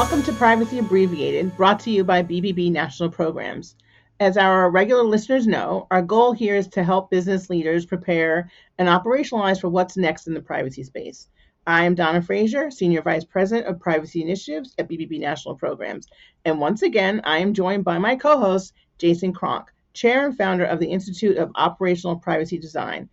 Welcome to Privacy Abbreviated, brought to you by BBB National Programs. As our regular listeners know, our goal here is to help business leaders prepare and operationalize for what's next in the privacy space. I am Donna Frazier, Senior Vice President of Privacy Initiatives at BBB National Programs. And once again, I am joined by my co-host, Jason Kronk, Chair and Founder of the Institute of Operational Privacy Design.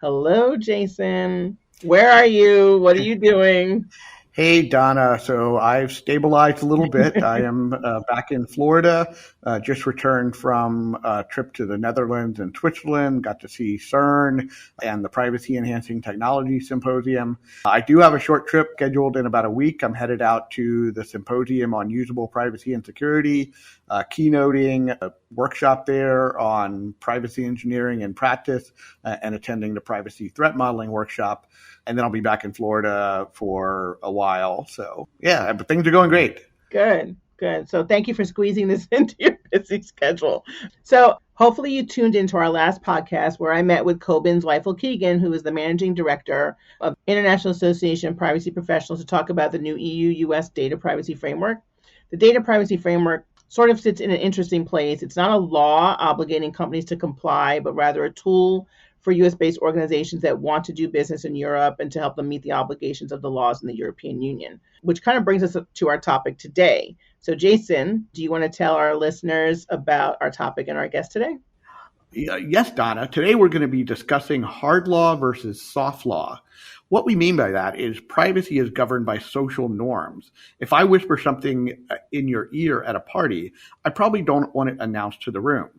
Hello, Jason. Where are you? What are you doing? Hey, Donna. So I've stabilized a little bit. I am back in Florida, just returned from a trip to the Netherlands and Switzerland, got to see CERN and the Privacy Enhancing Technology Symposium. I do have a short trip scheduled in about a week. I'm headed out to the Symposium on Usable Privacy and Security, keynoting a workshop there on privacy engineering and practice, and attending the privacy threat modeling workshop. And then I'll be back in Florida for a while. So, yeah, but things are going great. Good. So thank you for squeezing this into your busy schedule. So hopefully you tuned into our last podcast where I met with Cobin's Weifel Keegan, who is the Managing Director of International Association of Privacy Professionals, to talk about the new EU-US Data Privacy Framework. The Data Privacy Framework sort of sits in an interesting place. It's not a law obligating companies to comply, but rather a tool for US-based organizations that want to do business in Europe and to help them meet the obligations of the laws in the European Union, which kind of brings us to our topic today. So Jason, do you want to tell our listeners about our topic and our guest today? Yes, Donna. Today we're going to be discussing hard law versus soft law. What we mean by that is privacy is governed by social norms. If I whisper something in your ear at a party, I probably don't want it announced to the room.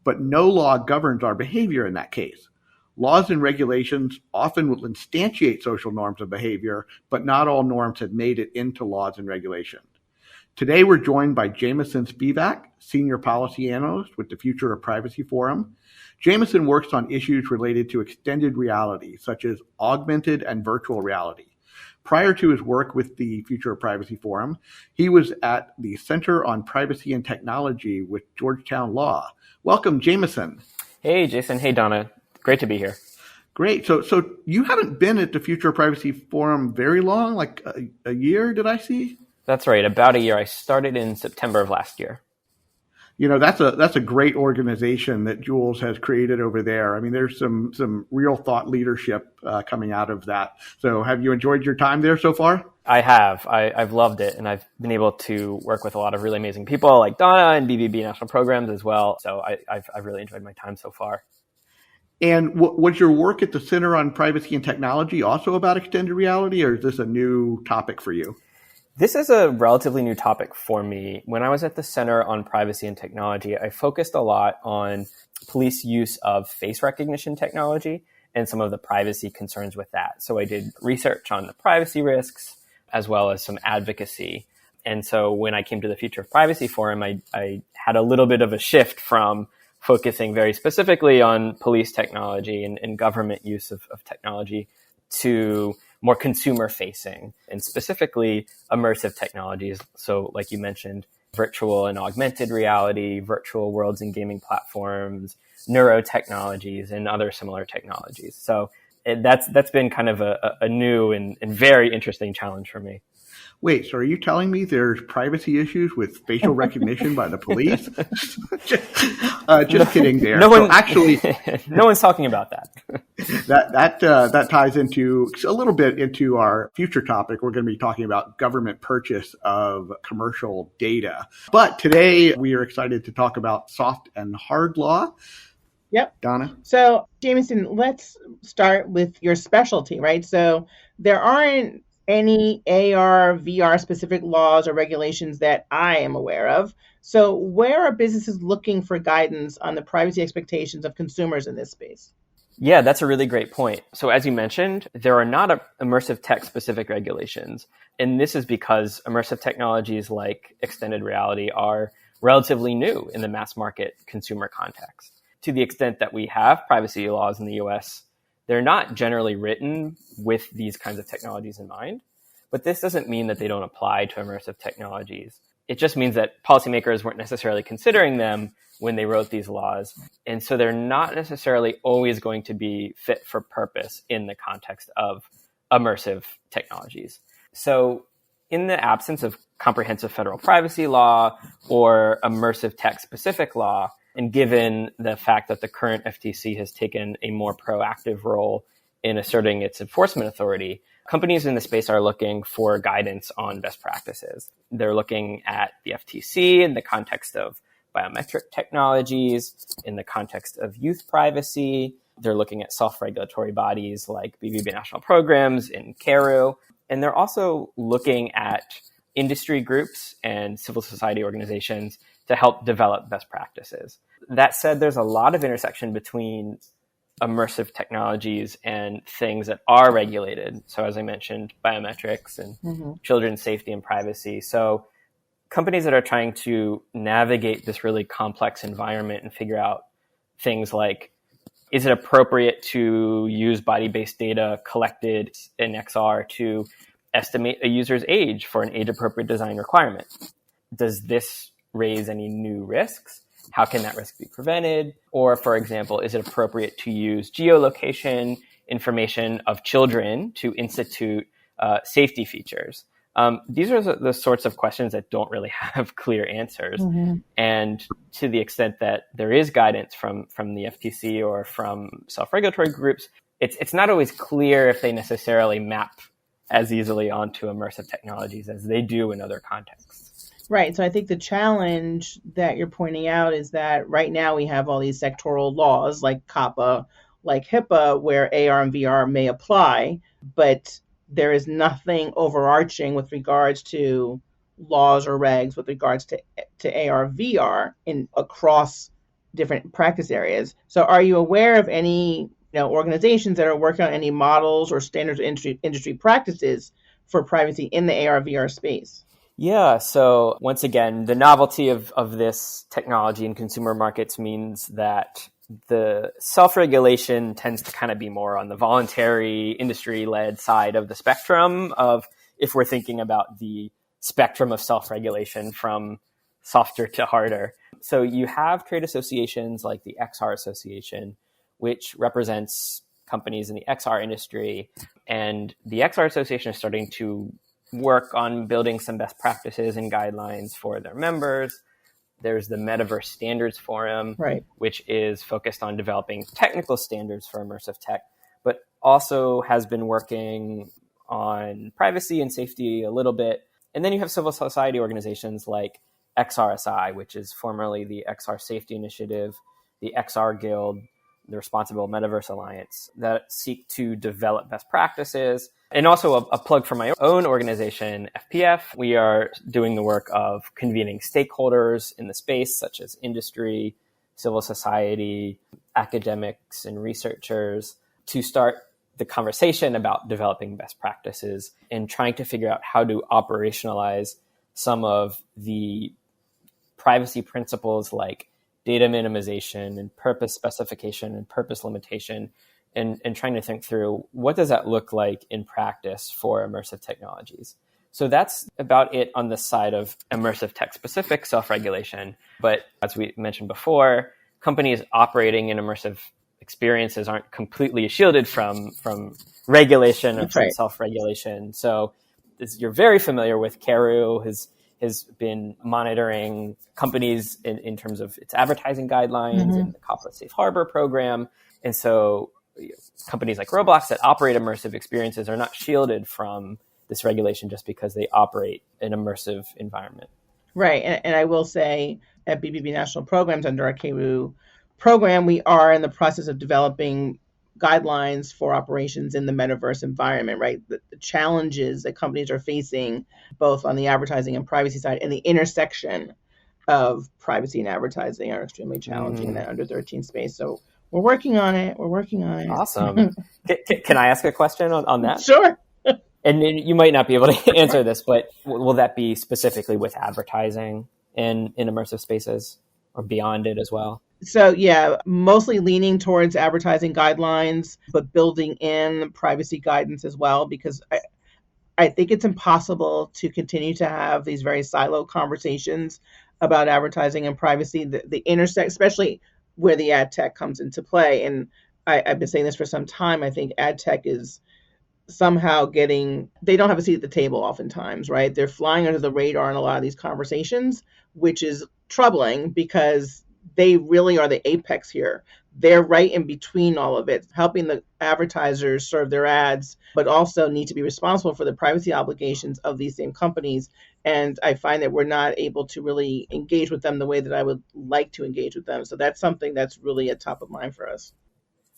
But no law governs our behavior in that case. Laws and regulations often will instantiate social norms of behavior, but not all norms have made it into laws and regulations. Today, we're joined by Jameson Spivack, Senior Policy Analyst with the Future of Privacy Forum. Jameson works on issues related to extended reality, such as augmented and virtual reality. Prior to his work with the Future of Privacy Forum, he was at the Center on Privacy and Technology with Georgetown Law. Welcome, Jameson. Hey, Jason. Hey, Donna. Great to be here. Great. So you haven't been at the Future of Privacy Forum very long, like a year, did I see? That's right. About a year. I started in September of last year. You know, that's a great organization that Jules has created over there. I mean, there's some real thought leadership coming out of that. So have you enjoyed your time there so far? I have. I've loved it. And I've been able to work with a lot of really amazing people like Donna and BBB National Programs as well. So I've really enjoyed my time so far. And was your work at the Center on Privacy and Technology also about extended reality, or is this a new topic for you? This is a relatively new topic for me. When I was at the Center on Privacy and Technology, I focused a lot on police use of face recognition technology and some of the privacy concerns with that. So I did research on the privacy risks as well as some advocacy. And so when I came to the Future of Privacy Forum, I had a little bit of a shift from focusing very specifically on police technology and government use of technology to more consumer facing and specifically immersive technologies. So like you mentioned, virtual and augmented reality, virtual worlds and gaming platforms, neurotechnologies, and other similar technologies. So that's been kind of a new and very interesting challenge for me. Wait, so are you telling me there's privacy issues with facial recognition by the police? Just kidding there. No one's talking about that. That ties into a little bit into our future topic. We're going to be talking about government purchase of commercial data. But today we are excited to talk about soft and hard law. Yep. Donna? So, Jameson, let's start with your specialty, right? So there aren't any AR, VR specific laws or regulations that I am aware of. So where are businesses looking for guidance on the privacy expectations of consumers in this space? Yeah, that's a really great point. So as you mentioned, there are not immersive tech specific regulations. And this is because immersive technologies like extended reality are relatively new in the mass market consumer context. To the extent that we have privacy laws in the US, they're not generally written with these kinds of technologies in mind, but this doesn't mean that they don't apply to immersive technologies. It just means that policymakers weren't necessarily considering them when they wrote these laws. And so they're not necessarily always going to be fit for purpose in the context of immersive technologies. So in the absence of comprehensive federal privacy law or immersive tech-specific law, and given the fact that the current FTC has taken a more proactive role in asserting its enforcement authority, companies in the space are looking for guidance on best practices. They're looking at the FTC in the context of biometric technologies, in the context of youth privacy. They're looking at self-regulatory bodies like BBB national programs in CARU. And they're also looking at industry groups and civil society organizations to help develop best practices. That said, there's a lot of intersection between immersive technologies and things that are regulated. So as I mentioned, biometrics and children's safety and privacy. So companies that are trying to navigate this really complex environment and figure out things like, is it appropriate to use body-based data collected in XR to estimate a user's age for an age-appropriate design requirement? Does this raise any new risks? How can that risk be prevented? Or, for example, is it appropriate to use geolocation information of children to institute safety features? These are the sorts of questions that don't really have clear answers. And to the extent that there is guidance from the FTC or from self-regulatory groups, it's not always clear if they necessarily map as easily onto immersive technologies as they do in other contexts. Right. So I think the challenge that you're pointing out is that right now we have all these sectoral laws like COPPA, like HIPAA, where AR and VR may apply, but there is nothing overarching with regards to laws or regs with regards to AR, VR across different practice areas. So are you aware of any organizations that are working on any models or standards of industry practices for privacy in the AR, VR space? Yeah. So once again, the novelty of this technology in consumer markets means that the self-regulation tends to kind of be more on the voluntary industry-led side of the spectrum of if we're thinking about the spectrum of self-regulation from softer to harder. So you have trade associations like the XR Association, which represents companies in the XR industry. And the XR Association is starting to work on building some best practices and guidelines for their members. There's the Metaverse Standards Forum, right, which is focused on developing technical standards for immersive tech, but also has been working on privacy and safety a little bit. And then you have civil society organizations like XRSI, which is formerly the XR Safety Initiative, the XR Guild, the Responsible Metaverse Alliance, that seek to develop best practices. And also a plug for my own organization, FPF. We are doing the work of convening stakeholders in the space, such as industry, civil society, academics, and researchers, to start the conversation about developing best practices and trying to figure out how to operationalize some of the privacy principles like data minimization and purpose specification and purpose limitation, and trying to think through what does that look like in practice for immersive technologies. So that's about it on the side of immersive tech-specific self-regulation. But as we mentioned before, companies operating in immersive experiences aren't completely shielded from regulation or from self-regulation. So you're very familiar with CARU, has been monitoring companies in terms of its advertising guidelines and the COPPA Safe Harbor program. And so companies like Roblox that operate immersive experiences are not shielded from this regulation just because they operate an immersive environment. Right. And I will say at BBB National Programs under our CARU program, we are in the process of developing guidelines for operations in the metaverse environment, right? The challenges that companies are facing, both on the advertising and privacy side, and the intersection of privacy and advertising are extremely challenging in that under 13 space. So we're working on it. Awesome. Can I ask a question on that? Sure. And you might not be able to answer this, but will that be specifically with advertising in immersive spaces or beyond it as well? So yeah, mostly leaning towards advertising guidelines, but building in privacy guidance as well, because I think it's impossible to continue to have these very siloed conversations about advertising and privacy. The intersect, especially where the ad tech comes into play. And I've been saying this for some time. I think ad tech is somehow they don't have a seat at the table oftentimes, right? They're flying under the radar in a lot of these conversations, which is troubling because they really are the apex here. They're right in between all of it, helping the advertisers serve their ads, but also need to be responsible for the privacy obligations of these same companies. And I find that we're not able to really engage with them the way that I would like to engage with them. So that's something that's really at top of mind for us.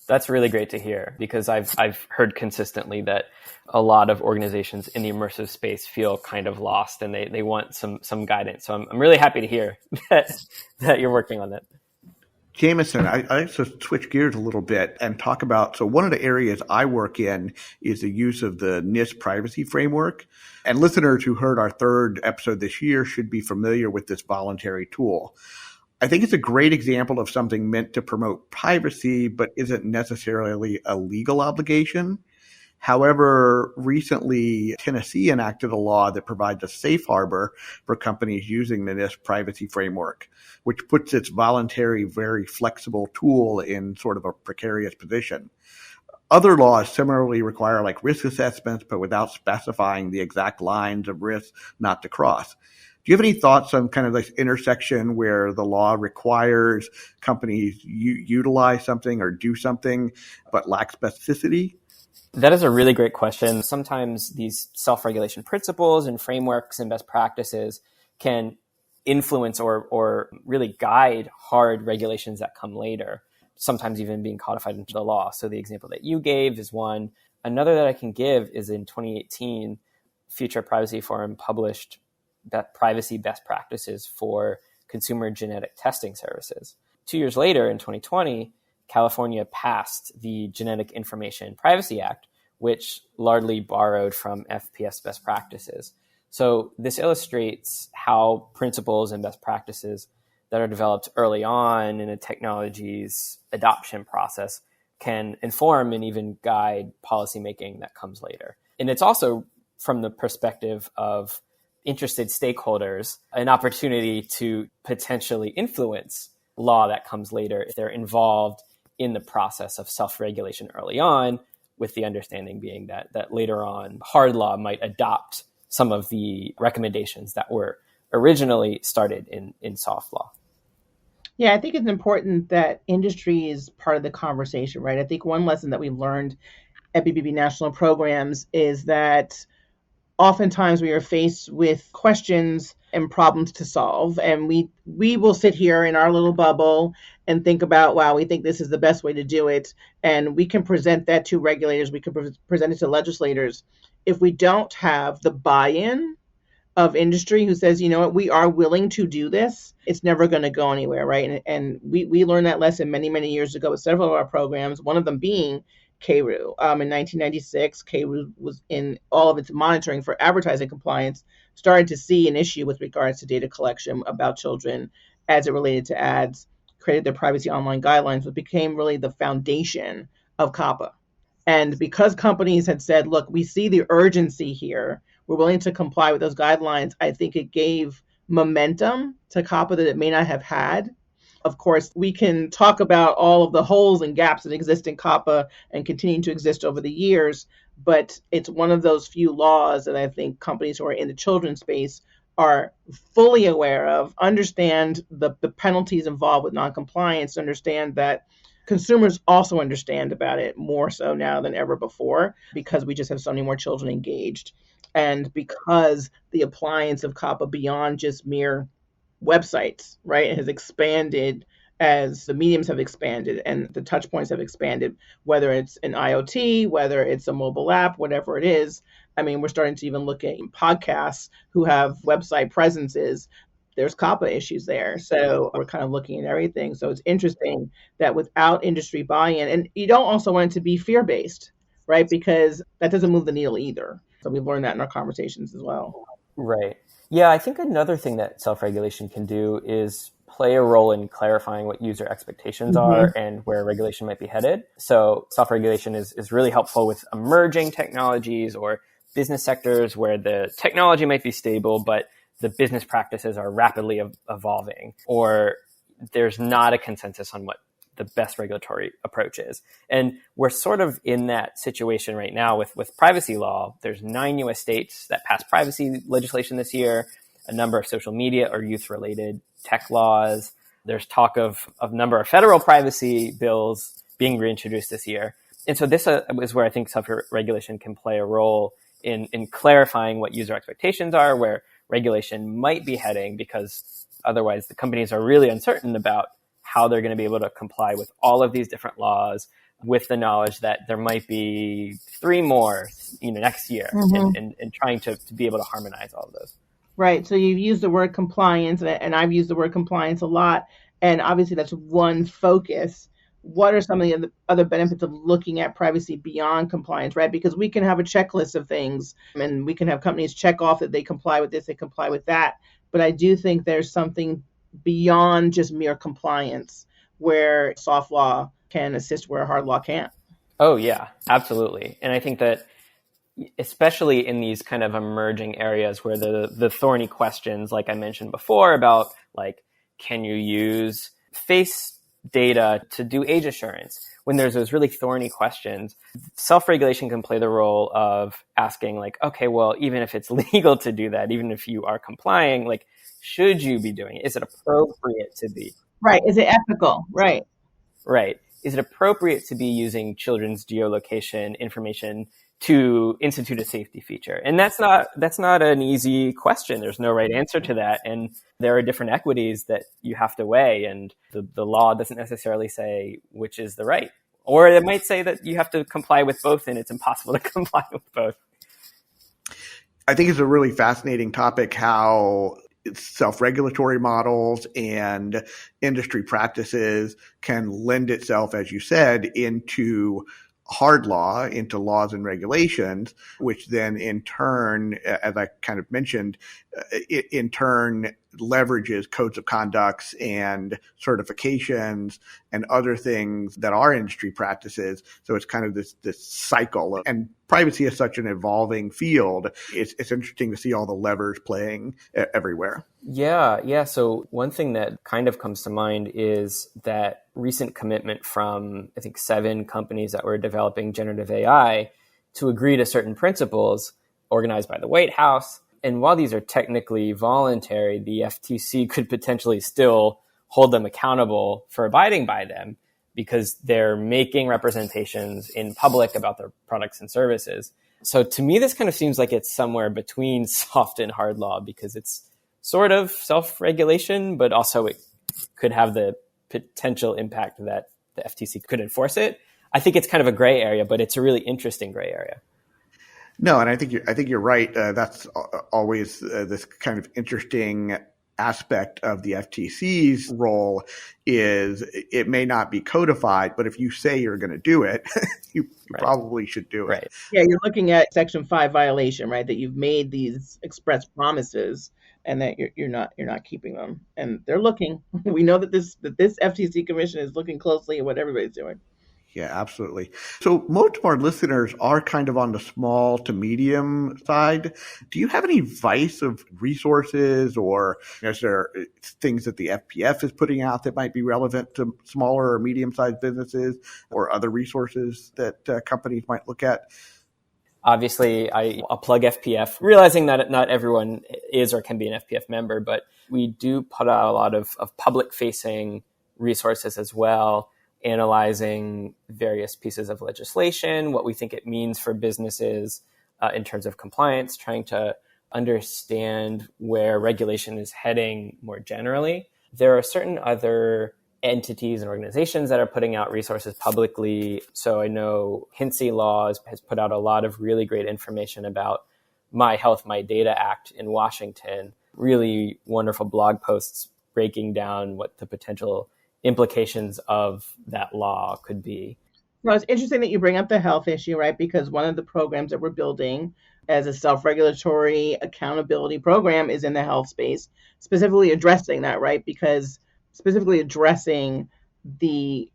That's really great to hear, because I've heard consistently that a lot of organizations in the immersive space feel kind of lost, and they want some guidance. So I'm really happy to hear that you're working on that. Jameson, I like to switch gears a little bit and talk about, so one of the areas I work in is the use of the NIST privacy framework. And listeners who heard our third episode this year should be familiar with this voluntary tool. I think it's a great example of something meant to promote privacy, but isn't necessarily a legal obligation. However, recently, Tennessee enacted a law that provides a safe harbor for companies using the NIST privacy framework, which puts its voluntary, very flexible tool in sort of a precarious position. Other laws similarly require like risk assessments, but without specifying the exact lines of risk not to cross. Do you have any thoughts on kind of this intersection where the law requires companies utilize something or do something, but lack specificity? That is a really great question. Sometimes these self-regulation principles and frameworks and best practices can influence or really guide hard regulations that come later, sometimes even being codified into the law. So the example that you gave is one. Another that I can give is in 2018, Future Privacy Forum published privacy best practices for consumer genetic testing services. 2 years later, in 2020, California passed the Genetic Information Privacy Act, which largely borrowed from FPS best practices. So this illustrates how principles and best practices that are developed early on in a technology's adoption process can inform and even guide policymaking that comes later. And it's also, from the perspective of interested stakeholders, an opportunity to potentially influence law that comes later if they're involved in the process of self-regulation early on, with the understanding being that later on hard law might adopt some of the recommendations that were originally started in soft law. Yeah, I think it's important that industry is part of the conversation, right? I think one lesson that we've learned at BBB National Programs is that oftentimes we are faced with questions and problems to solve. And we will sit here in our little bubble and think about, wow, we think this is the best way to do it. And we can present that to regulators. We can present it to legislators. If we don't have the buy-in of industry who says, you know what, we are willing to do this, it's never going to go anywhere, right? And we learned that lesson many, many years ago with several of our programs, one of them being KRU. In 1996, KRU was in all of its monitoring for advertising compliance, started to see an issue with regards to data collection about children as it related to ads, created their privacy online guidelines, which became really the foundation of COPPA. And because companies had said, look, we see the urgency here, we're willing to comply with those guidelines, I think it gave momentum to COPPA that it may not have had. Of course, we can talk about all of the holes and gaps that exist in COPPA and continue to exist over the years, but it's one of those few laws that I think companies who are in the children's space are fully aware of, understand the penalties involved with noncompliance, understand that consumers also understand about it more so now than ever before, because we just have so many more children engaged. And because the appliance of COPPA beyond just mere websites, right, it has expanded as the mediums have expanded and the touch points have expanded, whether it's an IoT, whether it's a mobile app, whatever it is. I mean, we're starting to even look at podcasts who have website presences. There's COPPA issues there. So we're kind of looking at everything. So it's interesting that without industry buy-in, and you don't also want it to be fear-based, right? Because that doesn't move the needle either. So we've learned that in our conversations as well. Right. Yeah, I think another thing that self-regulation can do is play a role in clarifying what user expectations are and where regulation might be headed. So self-regulation is really helpful with emerging technologies or business sectors where the technology might be stable, but the business practices are rapidly evolving, or there's not a consensus on what the best regulatory approach is. And we're sort of in that situation right now with privacy law. There's 9 US states that passed privacy legislation this year, a number of social media or youth-related tech laws. There's talk of a number of federal privacy bills being reintroduced this year. And so this is where I think self-regulation can play a role in clarifying what user expectations are, where regulation might be heading, because otherwise the companies are really uncertain about how they're going to be able to comply with all of these different laws, with the knowledge that there might be 3 more, next year, and trying to be able to harmonize all of those. Right. So you've used the word compliance, and I've used the word compliance a lot. And obviously that's one focus. What are some of the other benefits of looking at privacy beyond compliance, right? Because we can have a checklist of things, and we can have companies check off that they comply with this, they comply with that. But I do think there's something beyond just mere compliance where soft law can assist where hard law can't. Oh, yeah, absolutely. And I think that especially in these kind of emerging areas where the thorny questions, like I mentioned before, about like, can you use face data to do age assurance? When there's those really thorny questions, self-regulation can play the role of asking like, okay, well, even if it's legal to do that, even if you are complying, like, should you be doing it? Is it appropriate to be? Right. Is it ethical? Right. Right. Is it appropriate to be using children's geolocation information to institute a safety feature? And that's not an easy question. There's no right answer to that. And there are different equities that you have to weigh. And the law doesn't necessarily say which is the right. Or it might say that you have to comply with both, and it's impossible to comply with both. I think it's a really fascinating topic how self-regulatory models and industry practices can lend itself, as you said, into hard law, into laws and regulations, which then in turn, as I kind of mentioned, in turn leverages codes of conducts and certifications and other things that are industry practices. So it's kind of this cycle. And privacy is such an evolving field. It's interesting to see all the levers playing everywhere. Yeah. So one thing that kind of comes to mind is that recent commitment from, I think, 7 companies that were developing generative AI to agree to certain principles organized by the White House. And while these are technically voluntary, the FTC could potentially still hold them accountable for abiding by them because they're making representations in public about their products and services. So to me, this kind of seems like it's somewhere between soft and hard law, because it's sort of self-regulation, but also it could have the potential impact that the FTC could enforce it. I think it's kind of a gray area, but it's a really interesting gray area. No, and I think you're right. That's always this kind of interesting aspect of the FTC's role is it may not be codified, but if you say you're going to do it, you Right. probably should do it. Right. Yeah, you're looking at Section 5 violation, right? That you've made these express promises and that you're not keeping them. And they're looking. We know that this FTC commission is looking closely at what everybody's doing. Yeah, absolutely. So most of our listeners are kind of on the small to medium side. Do you have any advice of resources, or is there things that the FPF is putting out that might be relevant to smaller or medium-sized businesses, or other resources that companies might look at? Obviously, I'll plug FPF, realizing that not everyone is or can be an FPF member, but we do put out a lot of public-facing resources as well, analyzing various pieces of legislation, what we think it means for businesses in terms of compliance, trying to understand where regulation is heading more generally. There are certain other entities and organizations that are putting out resources publicly. So I know Hinsey Laws has put out a lot of really great information about My Health, My Data Act in Washington, really wonderful blog posts breaking down what the potential implications of that law could be. Well, it's interesting that you bring up the health issue, right? Because one of the programs that we're building as a self-regulatory accountability program is in the health space, specifically addressing that, right? Because specifically addressing the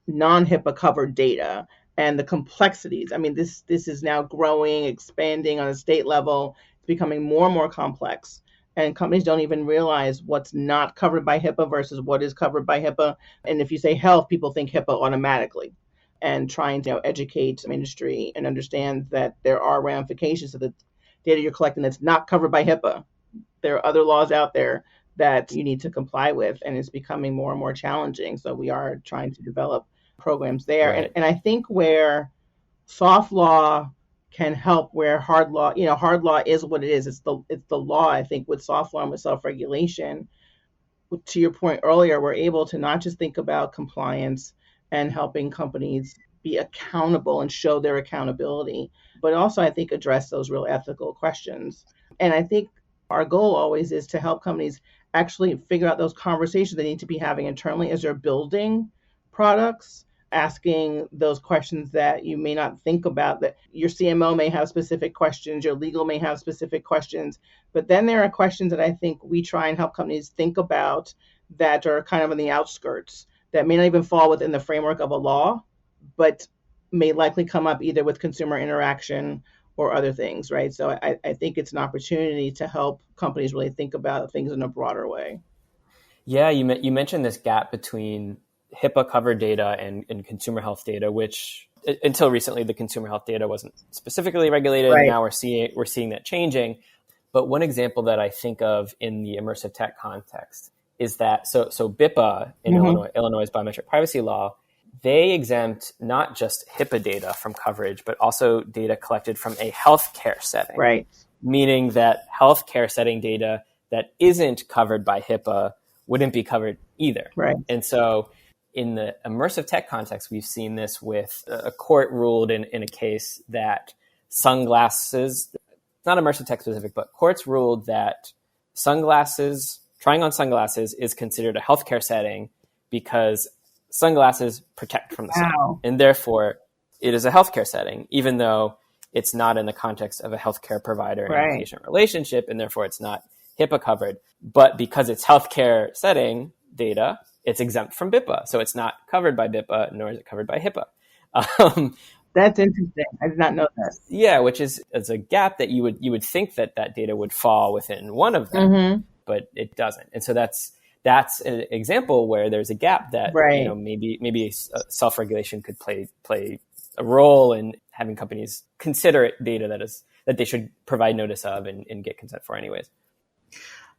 non-HIPAA covered data and the complexities. I mean, this is now growing, expanding on a state level. It's becoming more and more complex. And companies don't even realize what's not covered by HIPAA versus what is covered by HIPAA. And if you say health, people think HIPAA automatically. And trying to educate the industry and understand that there are ramifications to the data you're collecting that's not covered by HIPAA. There are other laws out there that you need to comply with, and it's becoming more and more challenging. So we are trying to develop programs there. Right. And I think where soft law can help, where hard law, hard law is what it is. It's the law. I think with soft law and with self-regulation, to your point earlier, we're able to not just think about compliance and helping companies be accountable and show their accountability, but also I think address those real ethical questions. And I think our goal always is to help companies actually figure out those conversations they need to be having internally as they're building products, asking those questions that you may not think about, that your CMO may have specific questions, your legal may have specific questions, but then there are questions that I think we try and help companies think about that are kind of on the outskirts, that may not even fall within the framework of a law, but may likely come up either with consumer interaction or other things, right? So I think it's an opportunity to help companies really think about things in a broader way. Yeah, you mentioned this gap between HIPAA covered data and consumer health data, which until recently the consumer health data wasn't specifically regulated. Right. Now we're seeing that changing. But one example that I think of in the immersive tech context is that so BIPA in Illinois' biometric privacy law, they exempt not just HIPAA data from coverage, but also data collected from a healthcare setting. Right. Meaning that healthcare setting data that isn't covered by HIPAA wouldn't be covered either. Right. And so in the immersive tech context, we've seen this with a court ruled in a case that sunglasses, not immersive tech specific, but courts ruled that trying on sunglasses is considered a healthcare setting because sunglasses protect from the sun. Wow. And therefore it is a healthcare setting, even though it's not in the context of a healthcare provider and patient relationship, and therefore it's not HIPAA covered. But because it's healthcare setting data, it's exempt from BIPA. So it's not covered by BIPA, nor is it covered by HIPAA. That's interesting. I did not know that. Yeah, which is a gap that you would think that data would fall within one of them, but it doesn't. And so that's an example where there's a gap that maybe self-regulation could play a role in having companies consider data that they should provide notice of and get consent for anyways.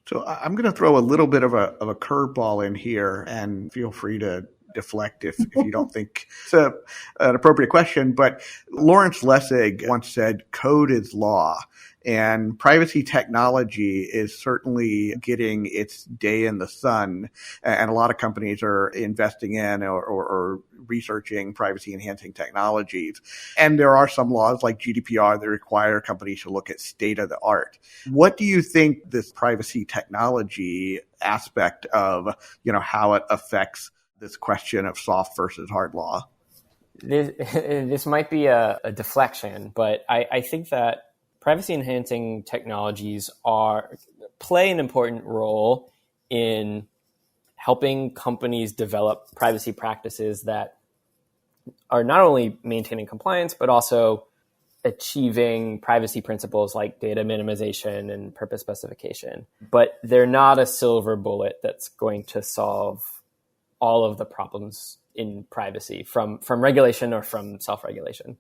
So I'm going to throw a little bit of a curveball in here, and feel free to deflect if you don't think it's an appropriate question. But Lawrence Lessig once said, "Code is law." And privacy technology is certainly getting its day in the sun. And a lot of companies are investing in or researching privacy enhancing technologies. And there are some laws like GDPR that require companies to look at state of the art. What do you think this privacy technology aspect of, how it affects this question of soft versus hard law? This might be a deflection, but I think that privacy enhancing technologies play an important role in helping companies develop privacy practices that are not only maintaining compliance, but also achieving privacy principles like data minimization and purpose specification. But they're not a silver bullet that's going to solve all of the problems in privacy from regulation or from self-regulation.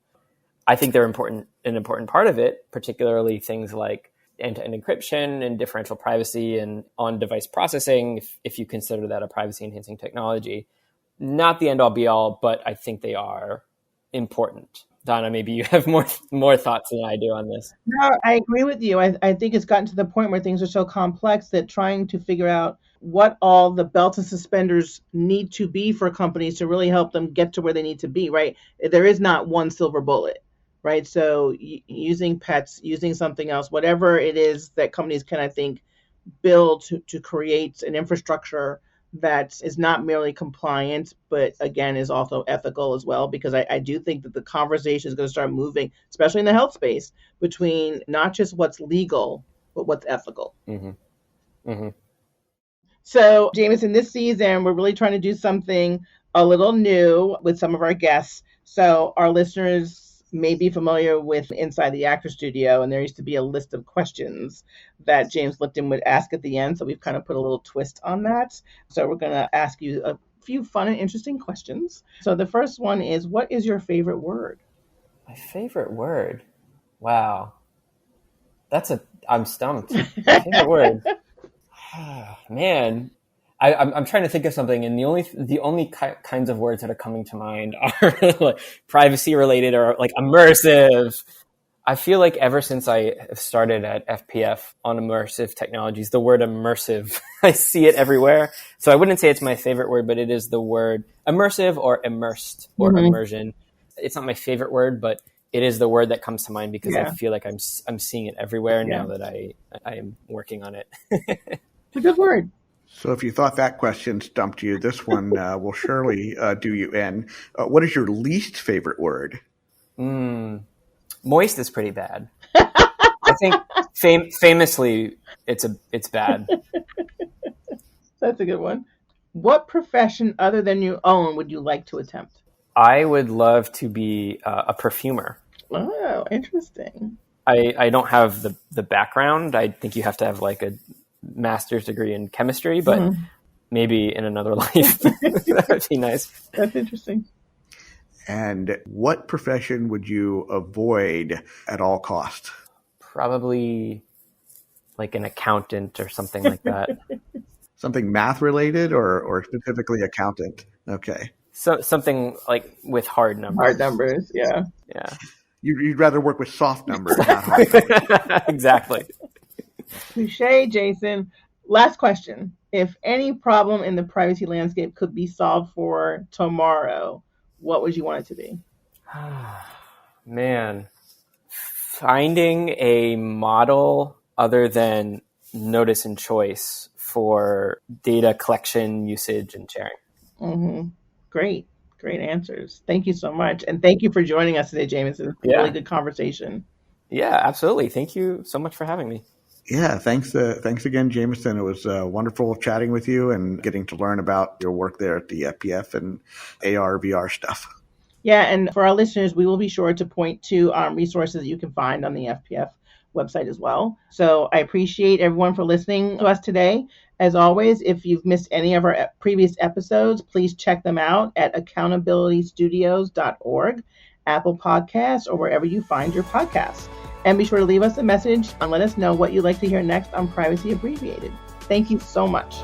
I think they're an important part of it, particularly things like end-to-end encryption and differential privacy and on-device processing, if you consider that a privacy-enhancing technology. Not the end-all be-all, but I think they are important. Donna, maybe you have more thoughts than I do on this. No, I agree with you. I think it's gotten to the point where things are so complex that trying to figure out what all the belts and suspenders need to be for companies to really help them get to where they need to be, right? There is not one silver bullet. Right. So using pets, using something else, whatever it is that companies can, I think, build to create an infrastructure that is not merely compliant, but again, is also ethical as well, because I do think that the conversation is going to start moving, especially in the health space, between not just what's legal, but what's ethical. Mm-hmm. Mm-hmm. So, Jameson, this season, we're really trying to do something a little new with some of our guests. So our listeners may be familiar with Inside the Actor Studio, and there used to be a list of questions that James Lipton would ask at the end. So we've kind of put a little twist on that. So we're going to ask you a few fun and interesting questions. So the first one is, what is your favorite word? My favorite word? Wow. I'm stumped. My favorite word. Man, I'm trying to think of something, and the only kinds of words that are coming to mind are like privacy related or like immersive. I feel like ever since I started at FPF on immersive technologies, the word immersive, I see it everywhere. So I wouldn't say it's my favorite word, but it is the word immersive or immersed or immersion. It's not my favorite word, but it is the word that comes to mind because I feel like I'm seeing it everywhere now that I am working on it. It's a good word. So if you thought that question stumped you, this one will surely do you in. What is your least favorite word? Moist is pretty bad. I think famously it's bad. That's a good one. What profession other than your own would you like to attempt? I would love to be a perfumer. Oh, interesting. I don't have the background. I think you have to have like a master's degree in chemistry, but maybe in another life. That would be nice. That's interesting. And what profession would you avoid at all costs? Probably like an accountant or something like that. Something math related or specifically accountant? Okay. So something like with hard numbers. Hard numbers, yeah. Yeah. You'd rather work with soft numbers, not hard numbers. Exactly. Touché, Jason. Last question. If any problem in the privacy landscape could be solved for tomorrow, what would you want it to be? Man, finding a model other than notice and choice for data collection, usage, and sharing. Mm-hmm. Great answers. Thank you so much. And thank you for joining us today, Jameson. Really good conversation. Yeah, absolutely. Thank you so much for having me. Yeah, thanks again, Jameson. It was wonderful chatting with you and getting to learn about your work there at the FPF and AR, VR stuff. Yeah, and for our listeners, we will be sure to point to resources you can find on the FPF website as well. So I appreciate everyone for listening to us today. As always, if you've missed any of our previous episodes, please check them out at accountabilitystudios.org, Apple Podcasts, or wherever you find your podcasts. And be sure to leave us a message and let us know what you'd like to hear next on Privacy Abbreviated. Thank you so much.